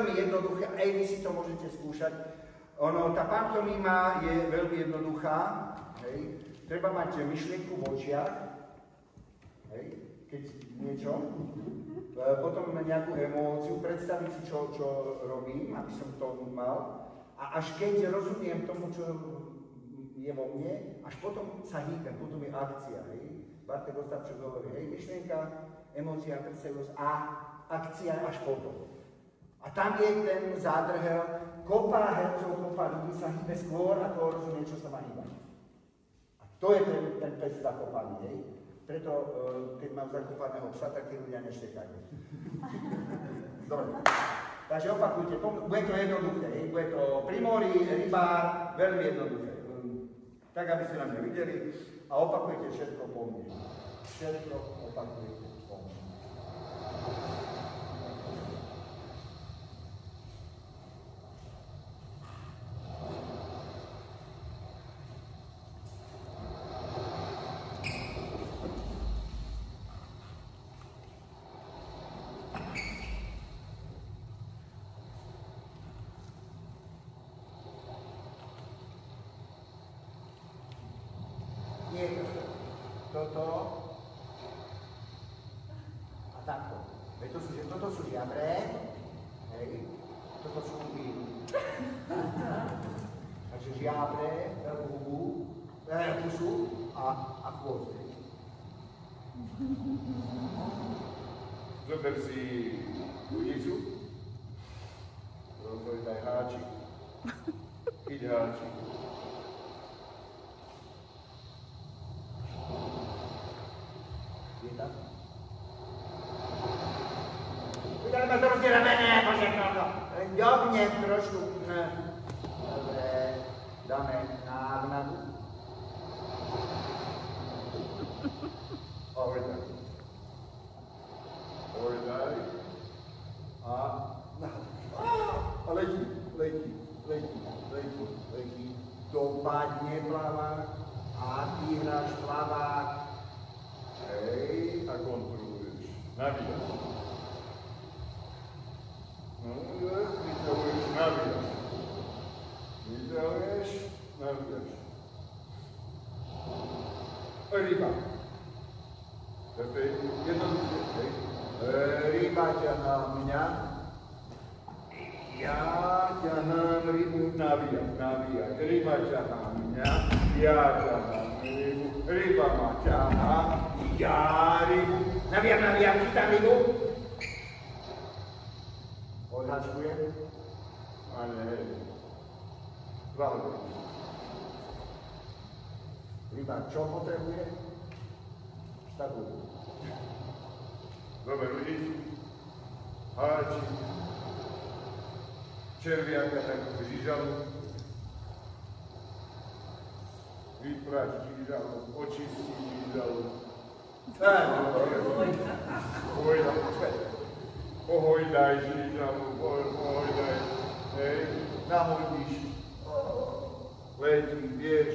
veľmi jednoduché, aj vy si to môžete skúšať. Tá pantomima je veľmi jednoduchá, hej. Treba mať myšlienku v očiach, hej, keď niečo, potom nejakú emóciu, predstaviť si, čo robím, aby som to mal, a až keď rozumiem tomu, čo je vo mne, až potom sa hýbem, potom je akcia, hej. Bartek Ostapčuk hovorí, hej, myšlienka, emócia, predstavivosť a akcia až potom. A tam je ten zádrhel, kopa hercov, kopa ľudí sa hýbe skôr, ako rozumie, čo sa má hýbať. A to je ten pes zakopaný, hej. Preto, keď mám zakopaného psa, tak tí ľudia neštekajú. Dobre. Takže opakujte, bude to jednoduché, hej. Bude to pri mori, rybár, veľmi jednoduché. Tak, aby ste na mňa videli. A opakujte všetko po mne. Všetko opakujte po mne. Toto a takto. Toto sú žiabre, hej, toto sú huby. Takže žiabre, hubu, pusu a chvost. Zober si hudicu, daj háčik, chyť háčik. Udělali to prostě ramene, pořekl to. Dobně trošku. Dobré, dáme návnadu. Ohlídaj. Ohlídaj. A letí. Dopadne plavák a ty hráš plavák. Hej, a kontroluješ. Navíjaš. Vyťahuješ, navíjaš. Vyťahuješ, navíjaš. Ryba. Jednoduché, hej. Ryba ťahá mňa. Ja ťahám rybu, navíjaj. Ryba ťahá mňa, ja ťahám rybu. Ryba ma ťahá, ja rybu. Navíjam, chytám rybu. Odhačkujem. A hej. Valbe. Ryba čo potrebuje? Štabujú. Dobre, ľudí. Háči. Červiaka takú žížalu. Vyprač žížalu, očistí žížalu. Pohojdaj žížalu, pohojdaj. Hej, nahodíš. Letí, vieš,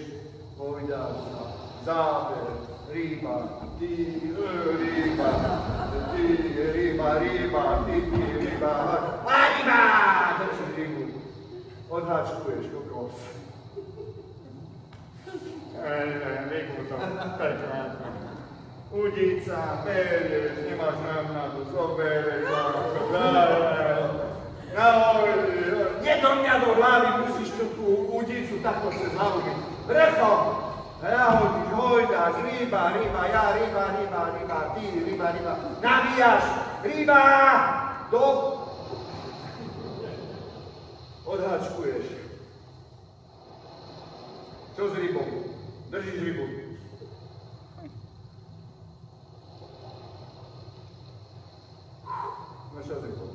pohojdá sa. Záber, ryba, ty, ryba, a ryba! Držíš rybu. Odhačkuješ kokos. Rybu to prekrátno. Udica, berieš, nemáš návnadu, zoberieš, nie do mňa do hlavy, musíš tú udicu takto cez hlavu byť. Vrchom! Nahodíš, hojdáš, ryba, ja, ryba, ty, ryba. Navíjaš, ryba! Odhačkuješ. Čo s rybou? Držíš rybu. Máš čas rybou.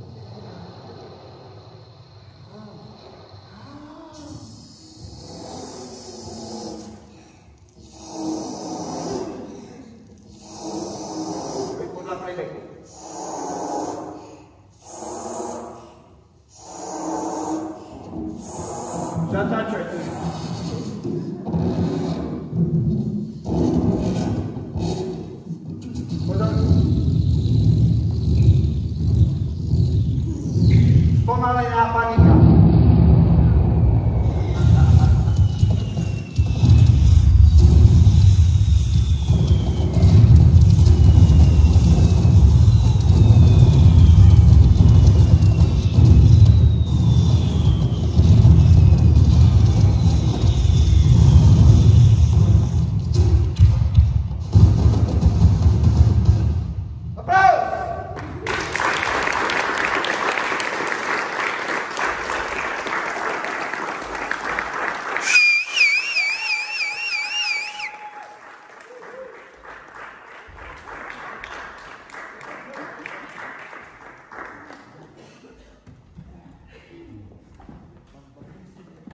Zatáčajte. Pozor. Spomal malé nápady,